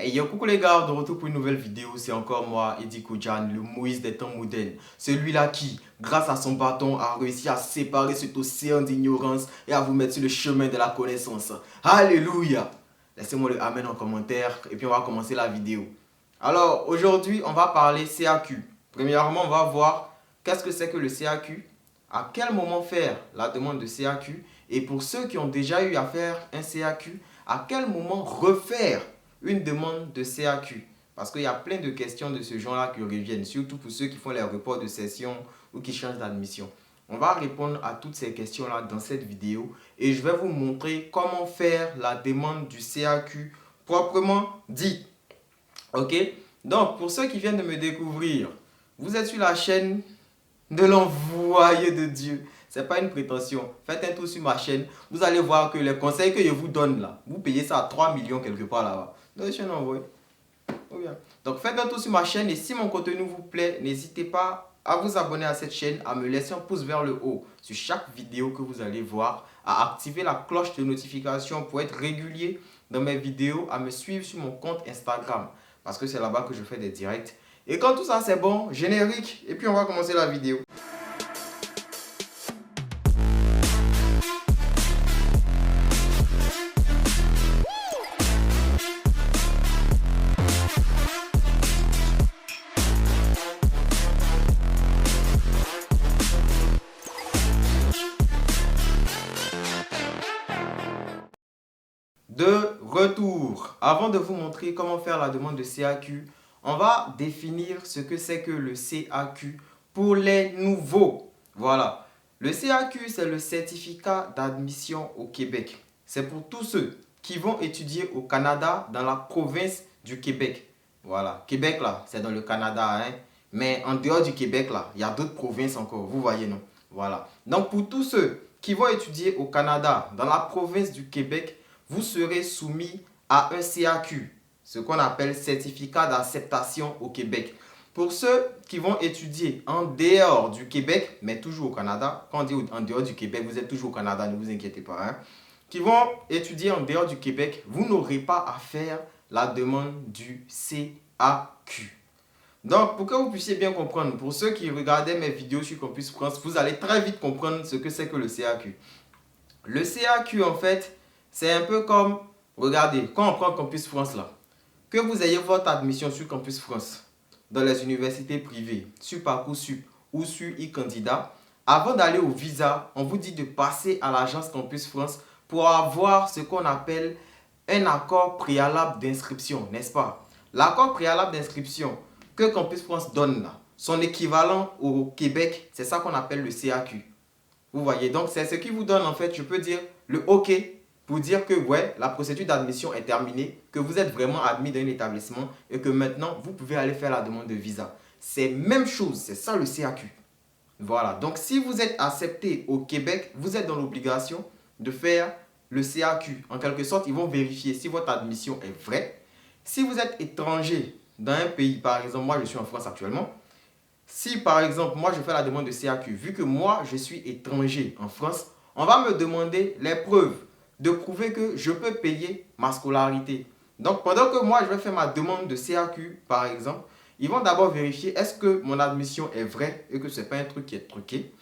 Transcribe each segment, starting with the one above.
Hey, yo, coucou les gars, de retour pour une nouvelle vidéo. C'est encore moi, Eddie Kodjan, le Moïse des temps modernes. Celui-là qui, grâce à son bâton, a réussi à séparer cet océan d'ignorance et à vous mettre sur le chemin de la connaissance. Alléluia! Laissez-moi le amen en commentaire et puis on va commencer la vidéo. Alors, aujourd'hui, on va parler CAQ. Premièrement, on va voir qu'est-ce que c'est que le CAQ, à quel moment faire la demande de CAQ et pour ceux qui ont déjà eu à faire un CAQ, à quel moment refaire une demande de CAQ. Parce qu'il y a plein de questions de ce genre-là qui reviennent, surtout pour ceux qui font les reports de session ou qui changent d'admission. On va répondre à toutes ces questions-là dans cette vidéo et je vais vous montrer comment faire la demande du CAQ proprement dit. Ok? Donc, pour ceux qui viennent de me découvrir, vous êtes sur la chaîne de l'envoyé de Dieu. Ce n'est pas une prétention. Faites un tour sur ma chaîne. Vous allez voir que les conseils que je vous donne là, vous payez ça à 3 millions quelque part là-bas. Donc, je envoyé. Donc, faites un tour sur ma chaîne et si mon contenu vous plaît, n'hésitez pas à vous abonner à cette chaîne, à me laisser un pouce vers le haut sur chaque vidéo que vous allez voir, à activer la cloche de notification pour être régulier dans mes vidéos, à me suivre sur mon compte Instagram parce que c'est là-bas que je fais des directs. Et quand tout ça c'est bon, générique, et puis on va commencer la vidéo. De retour, avant de vous montrer comment faire la demande de CAQ, on va définir ce que c'est que le CAQ pour les nouveaux. Voilà, le CAQ c'est le certificat d'admission au Québec. C'est pour tous ceux qui vont étudier au Canada dans la province du Québec. Voilà, Québec là, c'est dans le Canada, hein? Mais en dehors du Québec là, il y a d'autres provinces encore, vous voyez non? Voilà, donc pour tous ceux qui vont étudier au Canada dans la province du Québec, vous serez soumis à un CAQ, ce qu'on appelle certificat d'acceptation au Québec. Pour ceux qui vont étudier en dehors du Québec, mais toujours au Canada, quand on dit en dehors du Québec, vous êtes toujours au Canada, ne vous inquiétez pas, hein, qui vont étudier en dehors du Québec, vous n'aurez pas à faire la demande du CAQ. Donc, pour que vous puissiez bien comprendre, pour ceux qui regardaient mes vidéos sur Campus France, vous allez très vite comprendre ce que c'est que le CAQ. Le CAQ, en fait, c'est un peu comme, regardez, quand on prend Campus France là, que vous ayez votre admission sur Campus France, dans les universités privées, sur Parcoursup ou sur e-candidat, avant d'aller au visa, on vous dit de passer à l'agence Campus France pour avoir ce qu'on appelle un accord préalable d'inscription, n'est-ce pas? L'accord préalable d'inscription que Campus France donne là, son équivalent au Québec, c'est ça qu'on appelle le CAQ. Vous voyez, donc c'est ce qui vous donne en fait, je peux dire, le OK pour dire que ouais, la procédure d'admission est terminée, que vous êtes vraiment admis dans un établissement et que maintenant, vous pouvez aller faire la demande de visa. C'est même chose, c'est ça le CAQ. Voilà, donc si vous êtes accepté au Québec, vous êtes dans l'obligation de faire le CAQ. En quelque sorte, ils vont vérifier si votre admission est vraie. Si vous êtes étranger dans un pays, par exemple, moi je suis en France actuellement, si par exemple, moi je fais la demande de CAQ, vu que moi je suis étranger en France, on va me demander les preuves de prouver que je peux payer ma scolarité. Donc pendant que moi je vais faire ma demande de CAQ par exemple, ils vont d'abord vérifier est-ce que mon admission est vraie et que ce n'est pas un truc qui est truqué.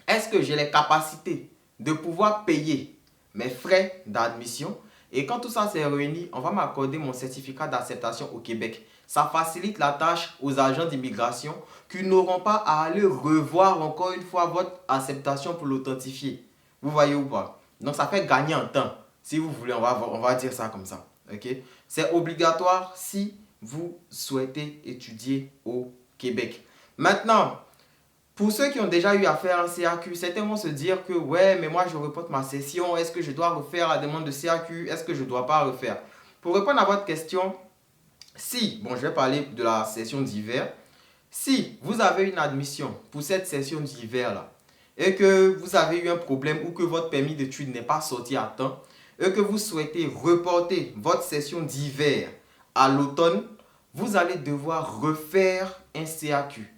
Est-ce que j'ai les capacités de pouvoir payer mes frais d'admission? Et quand tout ça s'est réuni, on va m'accorder mon certificat d'acceptation au Québec. Ça facilite la tâche aux agents d'immigration qui n'auront pas à aller revoir encore une fois votre acceptation pour l'authentifier. Vous voyez ou pas? Donc ça fait gagner en temps. Si vous voulez, on va dire ça comme ça. Okay? C'est obligatoire si vous souhaitez étudier au Québec. Maintenant, pour ceux qui ont déjà eu à faire un CAQ, certains vont se dire que ouais, mais moi je reporte ma session, est-ce que je dois refaire la demande de CAQ, est-ce que je ne dois pas refaire? Pour répondre à votre question, si, bon je vais parler de la session d'hiver, si vous avez une admission pour cette session d'hiver là, et que vous avez eu un problème ou que votre permis d'études n'est pas sorti à temps, et que vous souhaitez reporter votre session d'hiver à l'automne, vous allez devoir refaire un CAQ.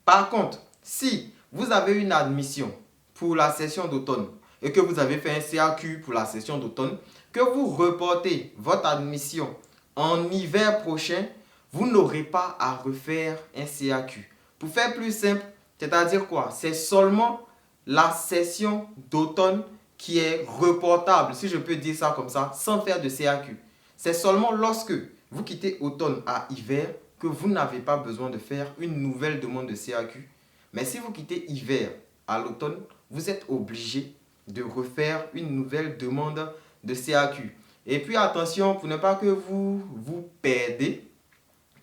Par contre, si vous avez une admission pour la session d'automne et que vous avez fait un CAQ pour la session d'automne, que vous reportez votre admission en hiver prochain, vous n'aurez pas à refaire un CAQ. Pour faire plus simple, c'est-à-dire quoi? C'est seulement la session d'automne qui est reportable, si je peux dire ça comme ça, sans faire de CAQ. C'est seulement lorsque vous quittez automne à hiver que vous n'avez pas besoin de faire une nouvelle demande de CAQ. Mais si vous quittez hiver à l'automne, vous êtes obligé de refaire une nouvelle demande de CAQ. Et puis attention, pour ne pas que vous vous perdez,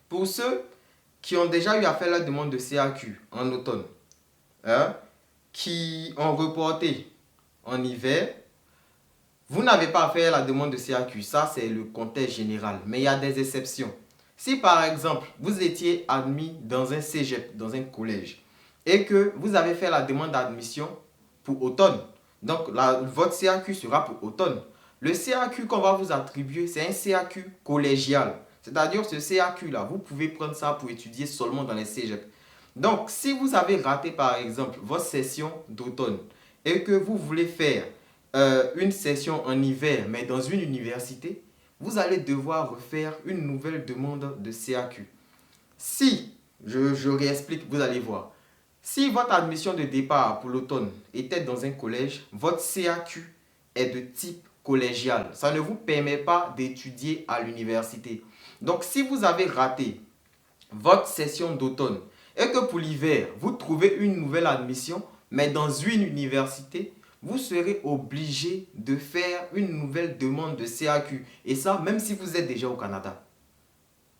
pour ceux qui ont déjà eu à faire la demande de CAQ en automne, hein, qui ont reporté en hiver, vous n'avez pas à faire la demande de CAQ. Ça, c'est le contexte général. Mais il y a des exceptions. Si par exemple, vous étiez admis dans un cégep, dans un collège, et que vous avez fait la demande d'admission pour automne, donc votre CAQ sera pour automne. Le CAQ qu'on va vous attribuer, c'est un CAQ collégial. C'est-à-dire ce CAQ-là, vous pouvez prendre ça pour étudier seulement dans les cégeps. Donc, si vous avez raté par exemple votre session d'automne et que vous voulez faire une session en hiver, mais dans une université, vous allez devoir refaire une nouvelle demande de CAQ. Si, je réexplique, vous allez voir. Si votre admission de départ pour l'automne était dans un collège, votre CAQ est de type collégial. Ça ne vous permet pas d'étudier à l'université. Donc, si vous avez raté votre session d'automne et que pour l'hiver, vous trouvez une nouvelle admission, mais dans une université, vous serez obligé de faire une nouvelle demande de CAQ. Et ça, même si vous êtes déjà au Canada.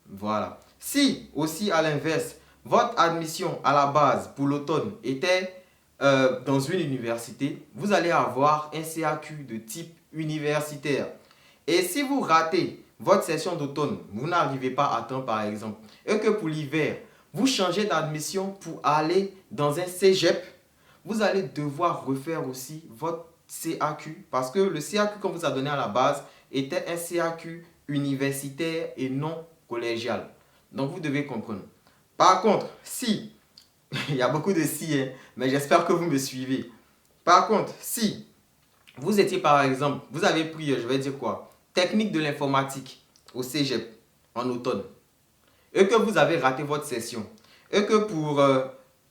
Voilà. Si, aussi à l'inverse, votre admission à la base pour l'automne était dans une université, vous allez avoir un CAQ de type universitaire. Et si vous ratez votre session d'automne, vous n'arrivez pas à temps par exemple, et que pour l'hiver, vous changez d'admission pour aller dans un cégep, vous allez devoir refaire aussi votre CAQ parce que le CAQ qu'on vous a donné à la base était un CAQ universitaire et non collégial. Donc vous devez comprendre. Par contre, si, il y a beaucoup de si, hein, mais j'espère que vous me suivez. Par contre, si vous étiez par exemple, vous avez pris, je vais dire quoi, technique de l'informatique au cégep en automne, et que vous avez raté votre session, et que pour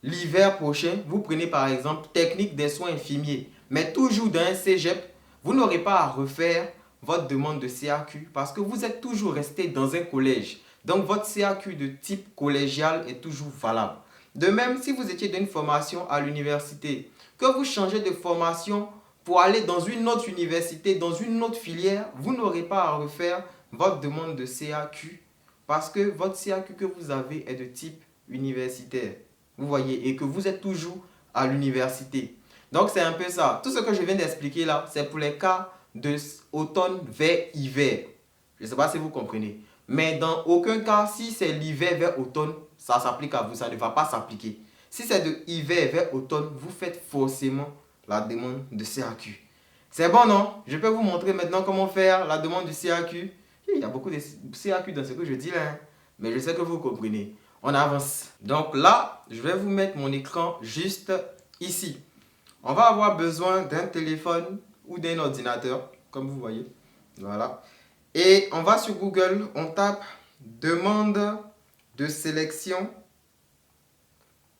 l'hiver prochain, vous prenez par exemple technique des soins infirmiers, mais toujours dans un cégep, vous n'aurez pas à refaire votre demande de CAQ parce que vous êtes toujours resté dans un collège. Donc votre CAQ de type collégial est toujours valable. De même, si vous étiez dans une formation à l'université, que vous changez de formation pour aller dans une autre université, dans une autre filière, vous n'aurez pas à refaire votre demande de CAQ parce que votre CAQ que vous avez est de type universitaire. Vous voyez, et que vous êtes toujours à l'université. Donc c'est un peu ça. Tout ce que je viens d'expliquer là, c'est pour les cas de automne vers hiver. Je ne sais pas si vous comprenez. Mais dans aucun cas, si c'est l'hiver vers automne, ça s'applique à vous, ça ne va pas s'appliquer. Si c'est de hiver vers automne, vous faites forcément la demande de CAQ. C'est bon, non? Je peux vous montrer maintenant comment faire la demande du CAQ. Il y a beaucoup de CAQ dans ce que je dis là, hein. Mais je sais que vous comprenez. On avance. Donc là, je vais vous mettre mon écran juste ici. On va avoir besoin d'un téléphone ou d'un ordinateur, comme vous voyez. Voilà. Et on va sur Google, on tape demande de sélection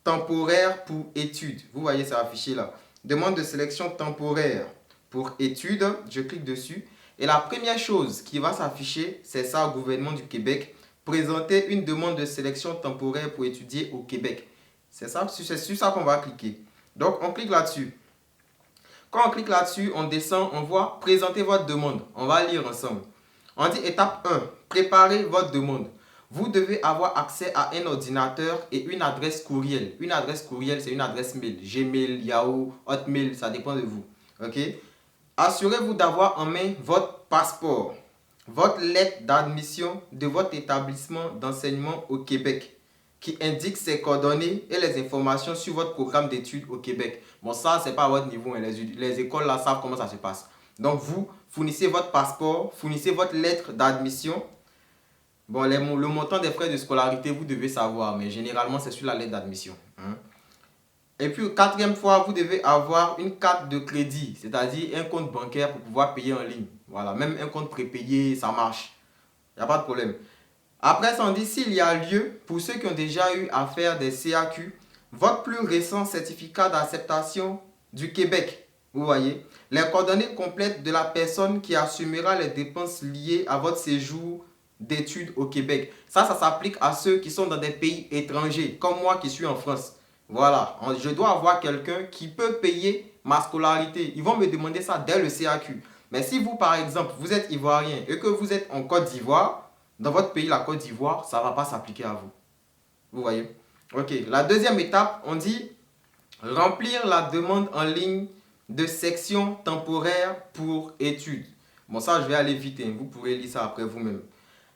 temporaire pour études. Vous voyez, c'est affiché là. Demande de sélection temporaire pour études. Je clique dessus. Et la première chose qui va s'afficher, c'est ça, au gouvernement du Québec. Présenter une demande de sélection temporaire pour étudier au Québec. C'est sur ça qu'on va cliquer. Donc, on clique là-dessus. Quand on clique là-dessus, on descend, on voit présenter votre demande. On va lire ensemble. On dit étape 1, préparez votre demande. Vous devez avoir accès à un ordinateur et une adresse courriel. Une adresse courriel, c'est une adresse mail. Gmail, Yahoo, Hotmail, ça dépend de vous. Ok? Assurez-vous d'avoir en main votre passeport, votre lettre d'admission de votre établissement d'enseignement au Québec qui indique ses coordonnées et les informations sur votre programme d'études au Québec. Bon, ça, ce n'est pas à votre niveau. Hein. Les écoles là savent comment ça se passe. Donc, vous fournissez votre passeport, fournissez votre lettre d'admission. Bon, le montant des frais de scolarité, vous devez savoir, mais généralement, c'est sur la lettre d'admission. Hein. Et puis, quatrième fois, vous devez avoir une carte de crédit, c'est-à-dire un compte bancaire pour pouvoir payer en ligne. Voilà, même un compte prépayé, ça marche. Il n'y a pas de problème. Après ça, on dit s'il y a lieu, pour ceux qui ont déjà eu à faire des CAQ, votre plus récent certificat d'acceptation du Québec. Vous voyez, les coordonnées complètes de la personne qui assumera les dépenses liées à votre séjour d'études au Québec. Ça s'applique à ceux qui sont dans des pays étrangers, comme moi qui suis en France. Voilà, je dois avoir quelqu'un qui peut payer ma scolarité. Ils vont me demander ça dès le CAQ. Mais si vous, par exemple, vous êtes ivoirien et que vous êtes en Côte d'Ivoire, dans votre pays, la Côte d'Ivoire, ça ne va pas s'appliquer à vous. Vous voyez? Ok, la deuxième étape, on dit remplir la demande en ligne de section temporaire pour études. Bon, ça, je vais aller vite, hein. Vous pourrez lire ça après vous-même.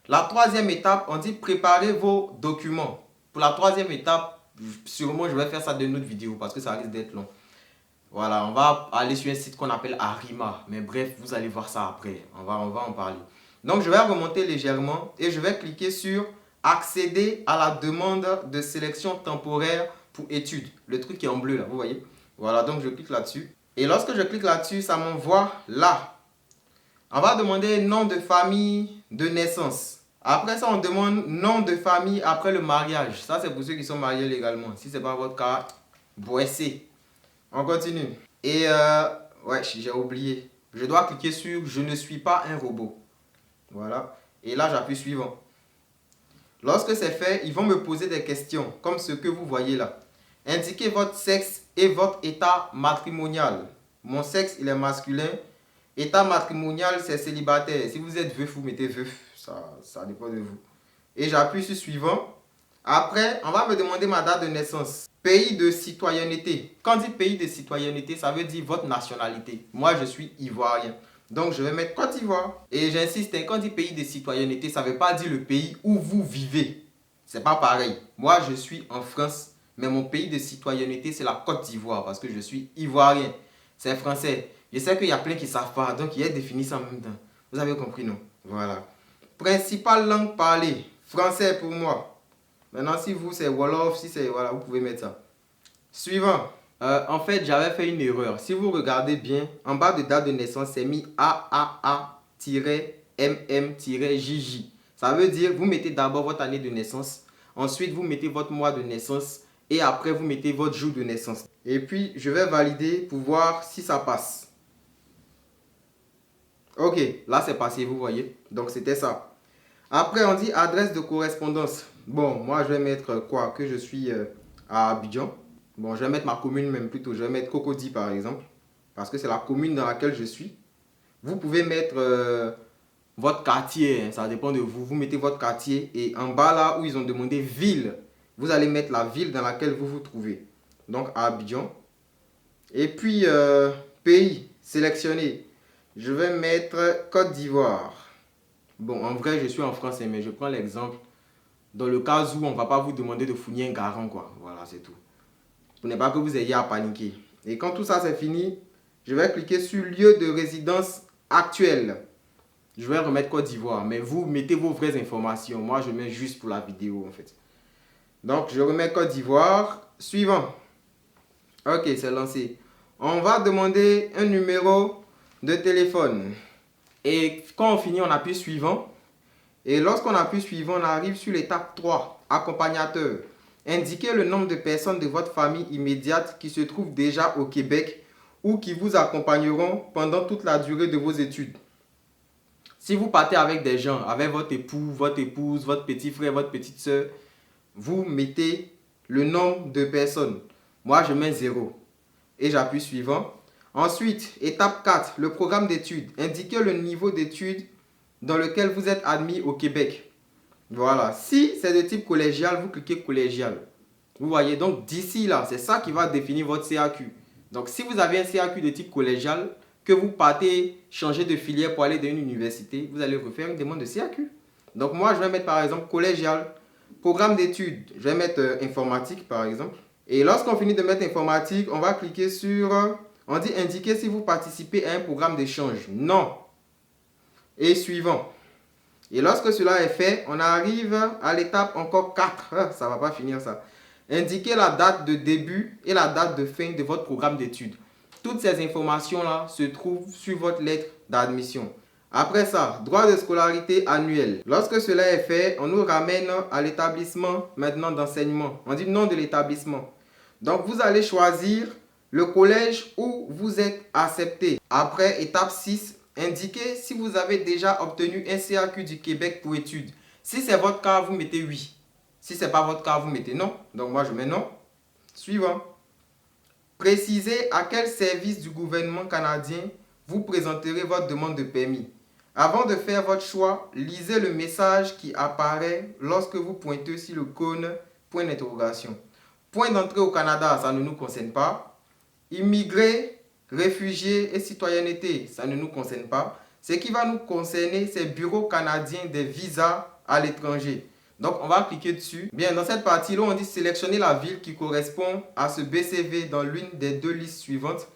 La troisième étape, on dit préparer vos documents. Pour la troisième étape, sûrement, je vais faire ça dans une autre vidéo parce que ça risque d'être long. Voilà, on va aller sur un site qu'on appelle Arima. Mais bref, vous allez voir ça après. On va en parler. Donc, je vais remonter légèrement et je vais cliquer sur accéder à la demande de sélection temporaire pour études. Le truc qui est en bleu là, vous voyez. Voilà, donc je clique là-dessus. Et lorsque je clique là-dessus, ça m'envoie là. On va demander nom de famille de naissance. Après ça, on demande nom de famille après le mariage. Ça, c'est pour ceux qui sont mariés légalement. Si ce n'est pas votre cas, boissez. On continue. Et ouais, j'ai oublié. Je dois cliquer sur je ne suis pas un robot. Voilà. Et là, j'appuie suivant. Lorsque c'est fait, ils vont me poser des questions, comme ce que vous voyez là. Indiquez votre sexe et votre état matrimonial. Mon sexe, il est masculin. État matrimonial, c'est célibataire. Si vous êtes veuf, vous mettez veuf. Ça dépend de vous. Et j'appuie sur suivant. Après, on va me demander ma date de naissance. Pays de citoyenneté. Quand on dit pays de citoyenneté, ça veut dire votre nationalité. Moi, je suis ivoirien. Donc, je vais mettre Côte d'Ivoire. Et j'insiste, quand on dit pays de citoyenneté, ça ne veut pas dire le pays où vous vivez. C'est pas pareil. Moi, je suis en France, mais mon pays de citoyenneté, c'est la Côte d'Ivoire parce que je suis ivoirien. C'est français. Je sais qu'il y a plein qui ne savent pas, donc il y a défini ça en même temps. Vous avez compris, non? Voilà. Principale langue parlée. Français pour moi. Maintenant, si vous, c'est Wolof, si c'est... Voilà, vous pouvez mettre ça. Suivant. En fait, j'avais fait une erreur. Si vous regardez bien, en bas de date de naissance, c'est mis AAA-MM-JJ. Ça veut dire, vous mettez d'abord votre année de naissance. Ensuite, vous mettez votre mois de naissance. Et après, vous mettez votre jour de naissance. Et puis, je vais valider pour voir si ça passe. Ok, là, c'est passé, vous voyez. Donc, c'était ça. Après, on dit adresse de correspondance. Bon, moi, je vais mettre quoi? Que je suis à Abidjan. Bon, je vais mettre ma commune même plutôt. Je vais mettre Cocody par exemple. Parce que c'est la commune dans laquelle je suis. Vous pouvez mettre votre quartier. Hein, ça dépend de vous. Vous mettez votre quartier. Et en bas là où ils ont demandé ville, vous allez mettre la ville dans laquelle vous vous trouvez. Donc à Abidjan. Et puis pays sélectionné. Je vais mettre Côte d'Ivoire. Bon, en vrai, je suis en France, mais je prends l'exemple. Dans le cas où on ne va pas vous demander de fournir un garant, quoi. Voilà, c'est tout. Pour ne pas que vous ayez à paniquer. Et quand tout ça c'est fini, je vais cliquer sur lieu de résidence actuel. Je vais remettre Côte d'Ivoire, mais vous mettez vos vraies informations. Moi, je mets juste pour la vidéo, en fait. Donc, je remets Côte d'Ivoire. Suivant. Ok, c'est lancé. On va demander un numéro de téléphone. Et quand on finit, on appuie suivant. Et lorsqu'on appuie suivant, on arrive sur l'étape 3, accompagnateur. Indiquez le nombre de personnes de votre famille immédiate qui se trouvent déjà au Québec ou qui vous accompagneront pendant toute la durée de vos études. Si vous partez avec des gens, avec votre époux, votre épouse, votre petit frère, votre petite soeur, vous mettez le nombre de personnes. Moi, je mets 0. Et j'appuie suivant. Ensuite, étape 4, le programme d'études. Indiquez le niveau d'études dans lequel vous êtes admis au Québec. Voilà. Si c'est de type collégial, vous cliquez collégial. Vous voyez, donc d'ici là, c'est ça qui va définir votre CAQ. Donc si vous avez un CAQ de type collégial, que vous partez changer de filière pour aller dans une université, vous allez refaire une demande de CAQ. Donc moi, je vais mettre par exemple collégial. Programme d'études, je vais mettre informatique par exemple. Et lorsqu'on finit de mettre informatique, on va cliquer sur... On dit indiquer si vous participez à un programme d'échange. Non. Et suivant. Et lorsque cela est fait, on arrive à l'étape encore 4. Ça ne va pas finir ça. Indiquez la date de début et la date de fin de votre programme d'études. Toutes ces informations-là se trouvent sur votre lettre d'admission. Après ça, droit de scolarité annuel. Lorsque cela est fait, on nous ramène à l'établissement maintenant d'enseignement. On dit nom de l'établissement. Donc, vous allez choisir le collège où vous êtes accepté. Après, étape 6, indiquez si vous avez déjà obtenu un CAQ du Québec pour études. Si c'est votre cas, vous mettez oui. Si ce n'est pas votre cas, vous mettez non. Donc, moi, je mets non. Suivant. Précisez à quel service du gouvernement canadien vous présenterez votre demande de permis. Avant de faire votre choix, lisez le message qui apparaît lorsque vous pointez sur le cône point d'interrogation. Point d'entrée au Canada, ça ne nous concerne pas. Immigrés, réfugiés et citoyenneté, ça ne nous concerne pas. Ce qui va nous concerner, c'est le Bureau canadien des visas à l'étranger. Donc, on va cliquer dessus. Bien, dans cette partie-là, on dit sélectionner la ville qui correspond à ce BCV dans l'une des deux listes suivantes.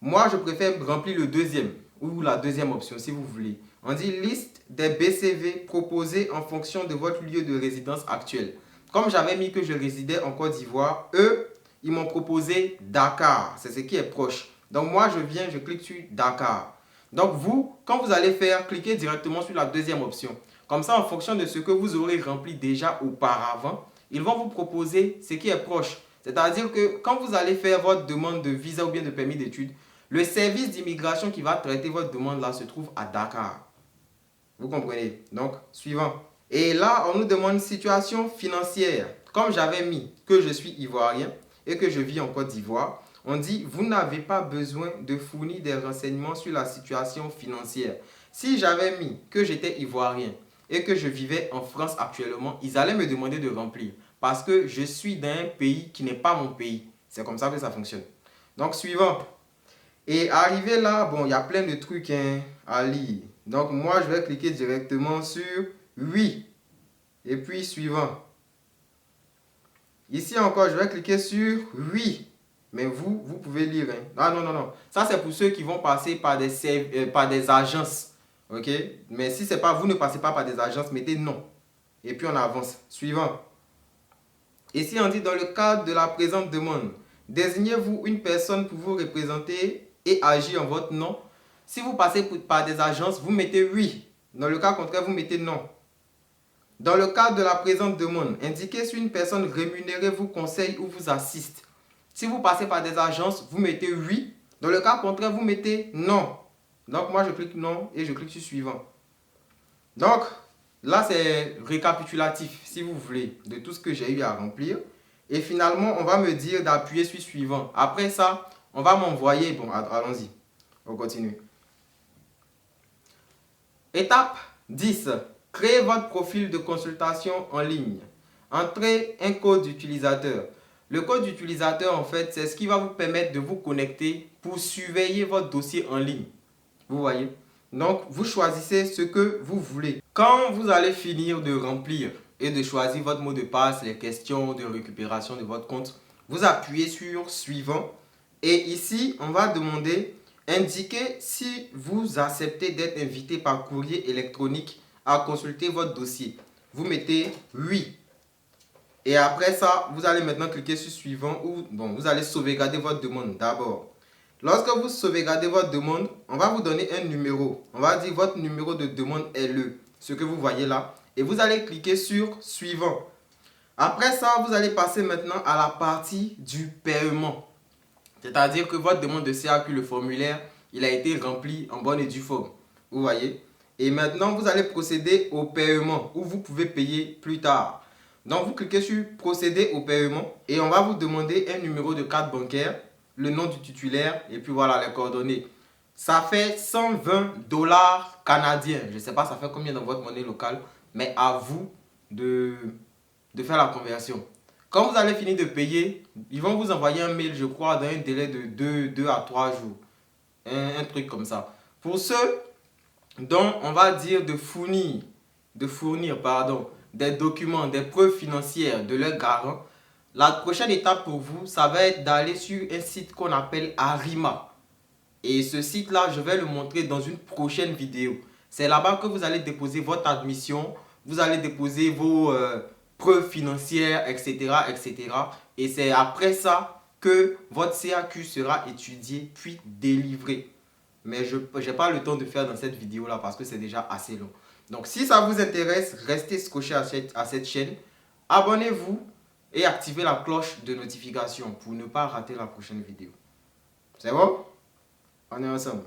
Moi, je préfère remplir le deuxième ou la deuxième option si vous voulez. On dit liste des BCV proposés en fonction de votre lieu de résidence actuel. Comme j'avais mis que je résidais en Côte d'Ivoire, eux, ils m'ont proposé Dakar. C'est ce qui est proche. Donc moi, je clique sur Dakar. Donc vous, quand vous allez faire, cliquez directement sur la deuxième option. Comme ça, en fonction de ce que vous aurez rempli déjà auparavant, ils vont vous proposer ce qui est proche. C'est-à-dire que quand vous allez faire votre demande de visa ou bien de permis d'études, le service d'immigration qui va traiter votre demande là se trouve à Dakar. Vous comprenez? Donc, suivant. Et là, on nous demande situation financière. Comme j'avais mis que je suis ivoirien et que je vis en Côte d'Ivoire, on dit, vous n'avez pas besoin de fournir des renseignements sur la situation financière. Si j'avais mis que j'étais ivoirien et que je vivais en France actuellement, ils allaient me demander de remplir. Parce que je suis dans un pays qui n'est pas mon pays. C'est comme ça que ça fonctionne. Donc, suivant. Et arrivé là, bon, il y a plein de trucs à lire. Donc, moi, je vais cliquer directement sur oui. Et puis, suivant. Ici encore, je vais cliquer sur oui. Mais vous pouvez lire. Ah non, non, non. Ça, c'est pour ceux qui vont passer par des agences. OK? Mais si c'est pas vous, ne passez pas par des agences, mettez non. Et puis, on avance. Suivant. Ici, on dit dans le cadre de la présente demande, désignez-vous une personne pour vous représenter et agir en votre nom. Si vous passez par des agences, vous mettez oui. Dans le cas contraire, vous mettez non. Dans le cadre de la présente demande, indiquez si une personne rémunérée vous conseille ou vous assiste. Si vous passez par des agences, vous mettez oui. Dans le cas contraire, vous mettez non. Donc, moi, je clique non et je clique sur suivant. Donc, là, c'est récapitulatif, si vous voulez, de tout ce que j'ai eu à remplir. Et finalement, on va me dire d'appuyer sur suivant. Après ça, on va m'envoyer. Bon, allons-y. On continue. Étape 10. Créez votre profil de consultation en ligne. Entrez un code d'utilisateur. Le code d'utilisateur, en fait, c'est ce qui va vous permettre de vous connecter pour surveiller votre dossier en ligne. Vous voyez? Donc, vous choisissez ce que vous voulez. Quand vous allez finir de remplir et de choisir votre mot de passe, les questions de récupération de votre compte, vous appuyez sur suivant. Et ici, on va demander indiquez si vous acceptez d'être invité par courrier électronique à consulter votre dossier. Vous mettez oui. Et après ça, vous allez maintenant cliquer sur suivant ou bon, vous allez sauvegarder votre demande d'abord. Lorsque vous sauvegardez votre demande, on va vous donner un numéro. On va dire votre numéro de demande est ce que vous voyez là. Et vous allez cliquer sur suivant. Après ça, vous allez passer maintenant à la partie du paiement. C'est-à-dire que votre demande de CAQ, le formulaire, il a été rempli en bonne et due forme. Vous voyez? Et maintenant, vous allez procéder au paiement où vous pouvez payer plus tard. Donc, vous cliquez sur procéder au paiement et on va vous demander un numéro de carte bancaire, le nom du titulaire et puis voilà les coordonnées. Ça fait 120 dollars canadiens. Je ne sais pas ça fait combien dans votre monnaie locale, mais à vous de faire la conversion. Quand vous allez finir de payer, ils vont vous envoyer un mail, je crois, dans un délai de 2 à 3 jours. Un truc comme ça. Pour ceux dont on va dire de fournir des documents, des preuves financières de leur garant, la prochaine étape pour vous, ça va être d'aller sur un site qu'on appelle Arima. Et ce site-là, je vais le montrer dans une prochaine vidéo. C'est là-bas que vous allez déposer votre admission, vous allez déposer vos preuves financières, etc., etc. Et c'est après ça que votre CAQ sera étudié puis délivré. mais je n'ai pas le temps de faire dans cette vidéo-là parce que c'est déjà assez long. Donc, si ça vous intéresse, restez scotché à cette chaîne. Abonnez-vous et activez la cloche de notification pour ne pas rater la prochaine vidéo. C'est bon? On est ensemble.